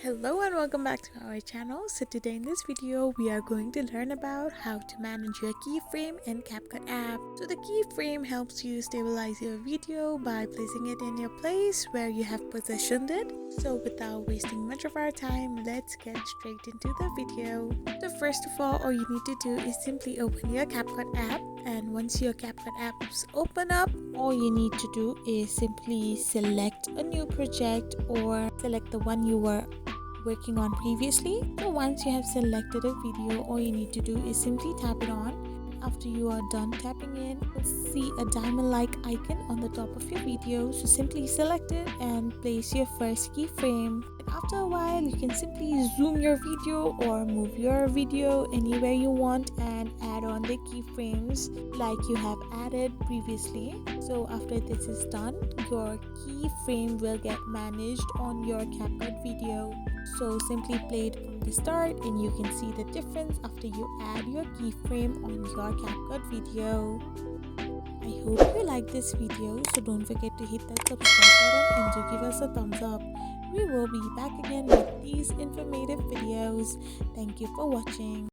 Hello and welcome back to our channel. So today in this video we are going to learn about how to manage your keyframe in Capcut app. So the keyframe helps you stabilize your video by placing it in your place where you have positioned it. So without wasting much of our time, let's get straight into the video. So first of all you need to do is simply open your Capcut app, and once your Capcut apps open up, all you need to do is simply select a new project or select the one you were working on previously. So once you have selected a video, all you need to do is simply tap it on. After you are done tapping in, you'll see a diamond like icon on the top of your video, so simply select it and place your first keyframe. And after a while you can simply zoom your video or move your video anywhere you want and add on the keyframes like you have added previously. So after this is done, your keyframe will get managed on your Capcut video. So simply play it from the start and you can see the difference after you add your keyframe on your Capcut video. I hope you like this video, so don't forget to hit that subscribe button and to give us a thumbs up. We will be back again with these informative videos. Thank you for watching.